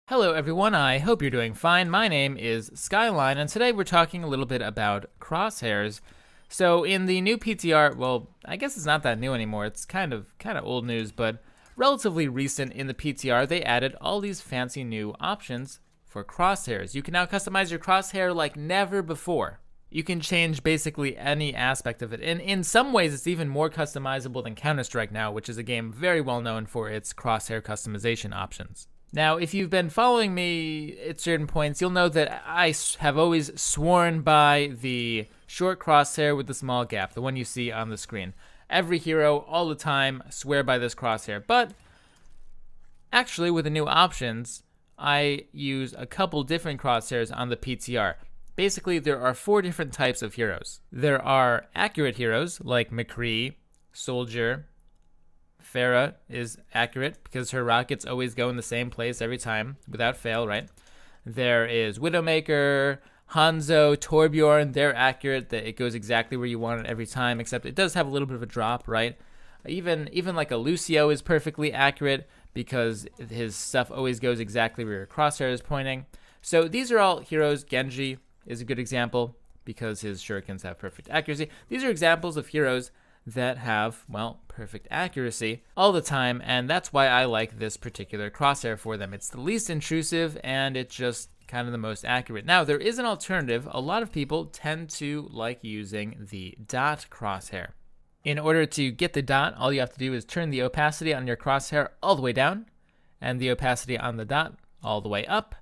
Hello everyone, I hope you're doing fine. My name is Skyline, and today we're talking a little bit about crosshairs. So in the new PTR, well, I guess it's not that new anymore. It's kind of old news, but relatively recent in the PTR, they added all these fancy new options for crosshairs. You can now customize your crosshair like never before. You can change basically any aspect of it. And in some ways, it's even more customizable than Counter-Strike now, which is a game very well known for its crosshair customization options. Now, if you've been following me at certain points, you'll know that I have always sworn by the short crosshair with the small gap, the one you see on the screen. Every hero, all the time, swear by this crosshair. But actually, with the new options, I use a couple different crosshairs on the PTR. Basically, there are 4 different types of heroes. There are accurate heroes like McCree, Soldier. Pharah is accurate because her rockets always go in the same place every time without fail, right? There is Widowmaker, Hanzo, Torbjorn. They're accurate. That it goes exactly where you want it every time, except it does have a little bit of a drop, right? Even like a Lucio is perfectly accurate because his stuff always goes exactly where your crosshair is pointing. So these are all heroes. Genji is a good example because his shurikens have perfect accuracy. These are examples of heroes that have, well, perfect accuracy all the time, and that's why I like this particular crosshair for them. It's the least intrusive, and it's just kind of the most accurate. Now, there is an alternative. A lot of people tend to like using the dot crosshair. In order to get the dot, all you have to do is turn the opacity on your crosshair all the way down, and the opacity on the dot all the way up.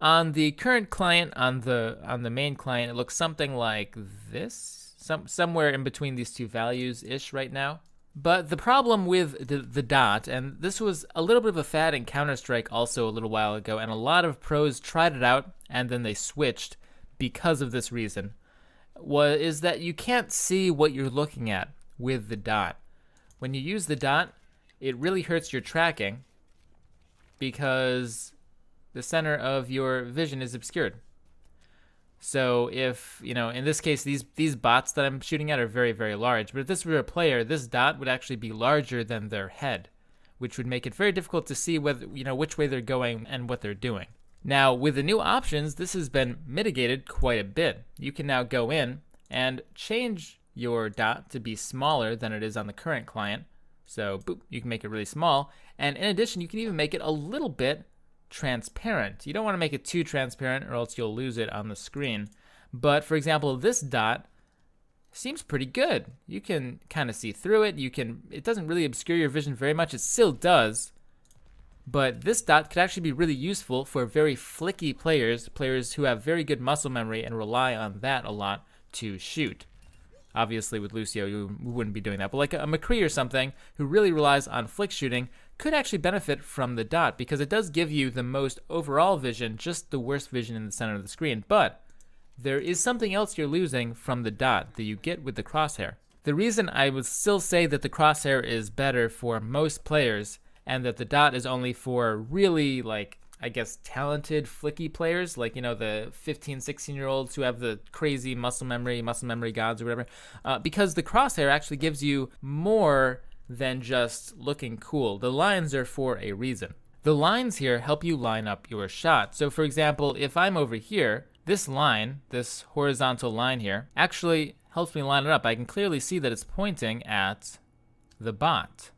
On the current client, on the main client, it looks something like this. Somewhere in between these two values-ish right now. But the problem with the dot, and this was a little bit of a fad in Counter-Strike also a little while ago, and a lot of pros tried it out, and then they switched because of this reason, is that you can't see what you're looking at with the dot. When you use the dot, it really hurts your tracking because the center of your vision is obscured. So if, in this case, these bots that I'm shooting at are very, very large. But if this were a player, this dot would actually be larger than their head, which would make it very difficult to see whether, which way they're going and what they're doing. Now, with the new options, this has been mitigated quite a bit. You can now go in and change your dot to be smaller than it is on the current client. So, boop, you can make it really small. And in addition, you can even make it a little bit transparent. You don't want to make it too transparent or else you'll lose it on the screen. But for example, this dot seems pretty good. You can kind of see through it. It doesn't really obscure your vision very much. It still does. But this dot could actually be really useful for very flicky players who have very good muscle memory and rely on that a lot to shoot. Obviously, with Lucio, you wouldn't be doing that. But like a McCree or something who really relies on flick shooting could actually benefit from the dot because it does give you the most overall vision, just the worst vision in the center of the screen. But there is something else you're losing from the dot that you get with the crosshair. The reason I would still say that the crosshair is better for most players and that the dot is only for really, talented, flicky players, like, the 15, 16-year-olds who have the crazy muscle memory gods or whatever, because the crosshair actually gives you more than just looking cool. The lines are for a reason. The lines here help you line up your shot. So, for example, if I'm over here, this line, this horizontal line here, actually helps me line it up. I can clearly see that it's pointing at the bot.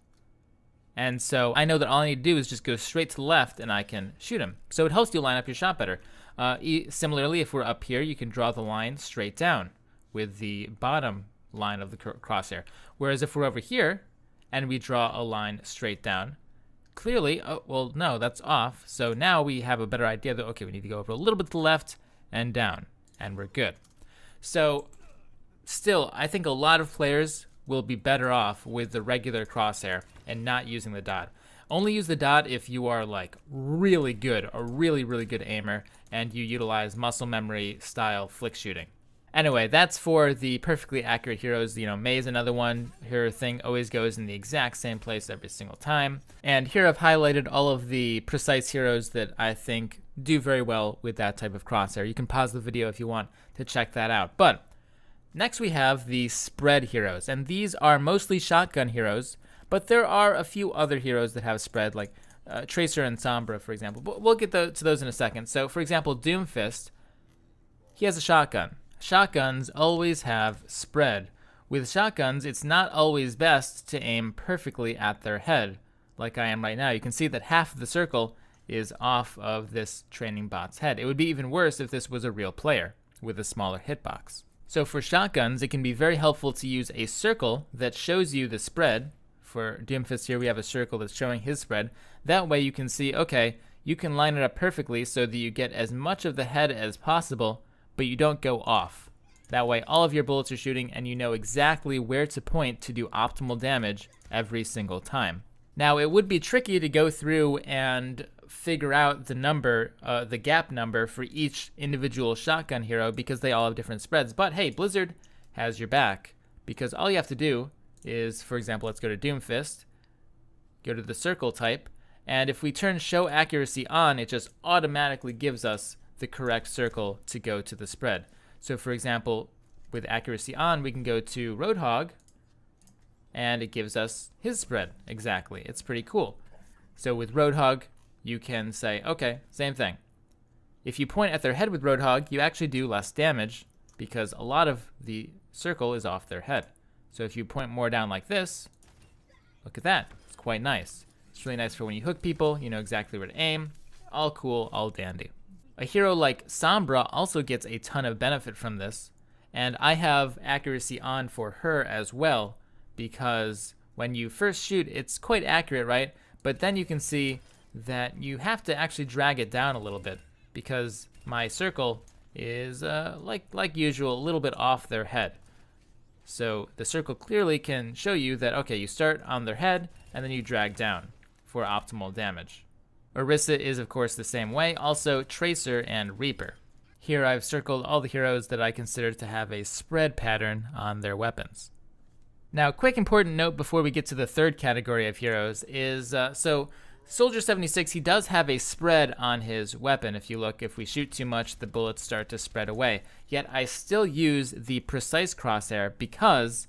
And so I know that all I need to do is just go straight to the left and I can shoot him. So it helps you line up your shot better. Similarly, if we're up here, you can draw the line straight down with the bottom line of the crosshair. Whereas if we're over here and we draw a line straight down, clearly, no, that's off. So now we have a better idea that, okay, we need to go over a little bit to the left and down, and we're good. So still, I think a lot of players will be better off with the regular crosshair and not using the dot. Only use the dot if you are like really good, a really, really good aimer, and you utilize muscle memory style flick shooting. Anyway, that's for the perfectly accurate heroes. Mei is another one. Her thing always goes in the exact same place every single time. And here I've highlighted all of the precise heroes that I think do very well with that type of crosshair. You can pause the video if you want to check that out. But next we have the spread heroes, and these are mostly shotgun heroes, but there are a few other heroes that have spread, like Tracer and Sombra, for example. But we'll get to those in a second. So, for example, Doomfist, he has a shotgun. Shotguns always have spread. With shotguns, it's not always best to aim perfectly at their head, like I am right now. You can see that half of the circle is off of this training bot's head. It would be even worse if this was a real player with a smaller hitbox. So for shotguns, it can be very helpful to use a circle that shows you the spread. For Doomfist here, we have a circle that's showing his spread. That way you can see, okay, you can line it up perfectly so that you get as much of the head as possible, but you don't go off. That way all of your bullets are shooting and you know exactly where to point to do optimal damage every single time. Now, it would be tricky to go through and figure out the number, the gap number for each individual shotgun hero because they all have different spreads. But hey, Blizzard has your back because all you have to do is, for example, let's go to Doomfist, go to the circle type, and if we turn show accuracy on, it just automatically gives us the correct circle to go to the spread. So for example, with accuracy on, we can go to Roadhog, and it gives us his spread exactly. It's pretty cool. So with Roadhog, you can say, okay, same thing. If you point at their head with Roadhog, you actually do less damage because a lot of the circle is off their head. So if you point more down like this, look at that. It's quite nice. It's really nice for when you hook people, you know exactly where to aim. All cool, all dandy. A hero like Sombra also gets a ton of benefit from this, and I have accuracy on for her as well, because when you first shoot, it's quite accurate, right? But then you can see that you have to actually drag it down a little bit because my circle is, like usual, a little bit off their head. So the circle clearly can show you that, okay, you start on their head and then you drag down for optimal damage. Orisa is, of course, the same way. Also, Tracer and Reaper. Here I've circled all the heroes that I consider to have a spread pattern on their weapons. Now, quick important note before we get to the third category of heroes is, so Soldier 76, he does have a spread on his weapon. If you look, if we shoot too much, the bullets start to spread away. Yet I still use the precise crosshair because,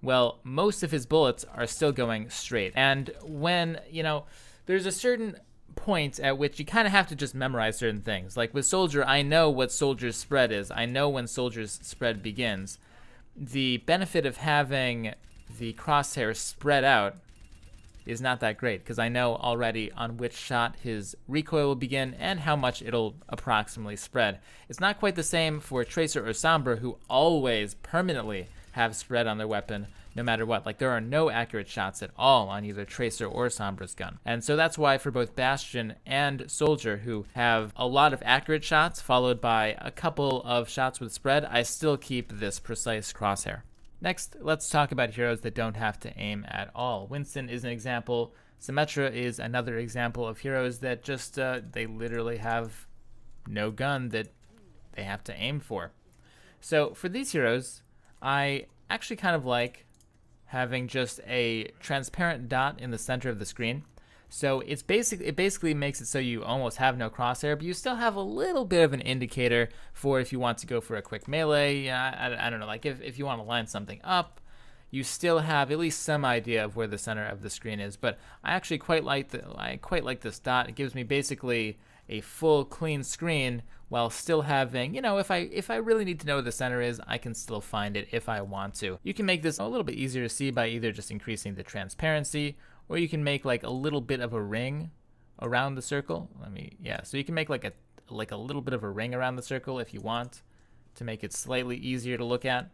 well, most of his bullets are still going straight. And when, you know, there's a certain point at which you kind of have to just memorize certain things. Like with Soldier, I know what Soldier's spread is. I know when Soldier's spread begins. The benefit of having the crosshair spread out is not that great because I know already on which shot his recoil will begin and how much it'll approximately spread. It's not quite the same for Tracer or Sombra, who always permanently have spread on their weapon no matter what. Like, there are no accurate shots at all on either Tracer or Sombra's gun. And so that's why for both Bastion and Soldier, who have a lot of accurate shots followed by a couple of shots with spread, I still keep this precise crosshair. Next, let's talk about heroes that don't have to aim at all. Winston is an example. Symmetra is another example of heroes that just, they literally have no gun that they have to aim for. So for these heroes, I actually kind of like having just a transparent dot in the center of the screen. So it basically makes it so you almost have no crosshair, but you still have a little bit of an indicator for if you want to go for a quick melee. I don't know, like if you want to line something up, you still have at least some idea of where the center of the screen is. But I actually quite like this dot. It gives me basically a full clean screen while still having, you know, if I really need to know where the center is, I can still find it if I want to. You can make this a little bit easier to see by either just increasing the transparency, or you can make like a little bit of a ring around the circle. So you can make like a little bit of a ring around the circle if you want to make it slightly easier to look at.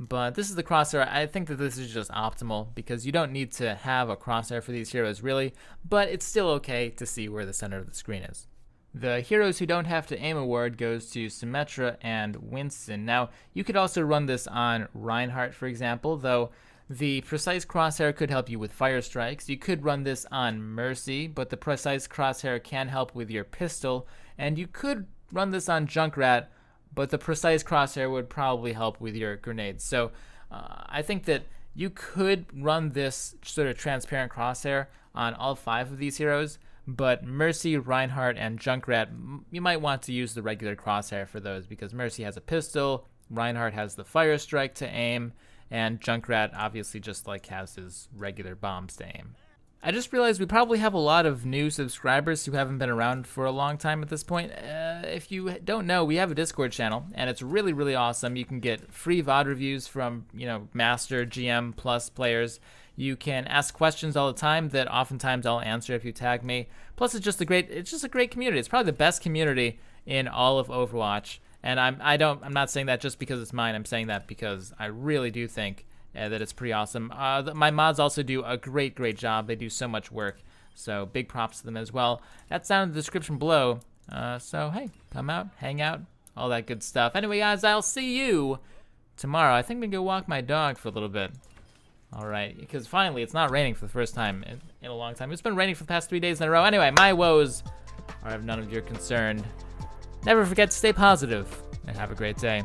But this is the crosshair. I think that this is just optimal because you don't need to have a crosshair for these heroes really, but it's still okay to see where the center of the screen is. The Heroes Who Don't Have to Aim award goes to Symmetra and Winston. Now, you could also run this on Reinhardt, for example, though the precise crosshair could help you with fire strikes. You could run this on Mercy, but the precise crosshair can help with your pistol. And you could run this on Junkrat, but the precise crosshair would probably help with your grenades. So I think that you could run this sort of transparent crosshair on all 5 of these heroes, but Mercy, Reinhardt, and Junkrat, you might want to use the regular crosshair for those because Mercy has a pistol, Reinhardt has the fire strike to aim, and Junkrat obviously just like has his regular bombs to aim. I just realized we probably have a lot of new subscribers who haven't been around for a long time at this point. If you don't know, we have a Discord channel, and it's really, really awesome. You can get free VOD reviews from, Master, GM, Plus players. You can ask questions all the time that oftentimes I'll answer if you tag me. Plus, it's just a great community. It's probably the best community in all of Overwatch. And I'm not saying that just because it's mine. I'm saying that because I really do think that it's pretty awesome. My mods also do a great job. They do so much work. So big props to them as well. That's down in the description below. So hey, come out, hang out, all that good stuff. Anyway, guys, I'll see you tomorrow. I think I'm gonna go walk my dog for a little bit. All right, because finally it's not raining for the first time in a long time. It's been raining for the past 3 days in a row. Anyway, my woes are of none of your concern. Never forget to stay positive and have a great day.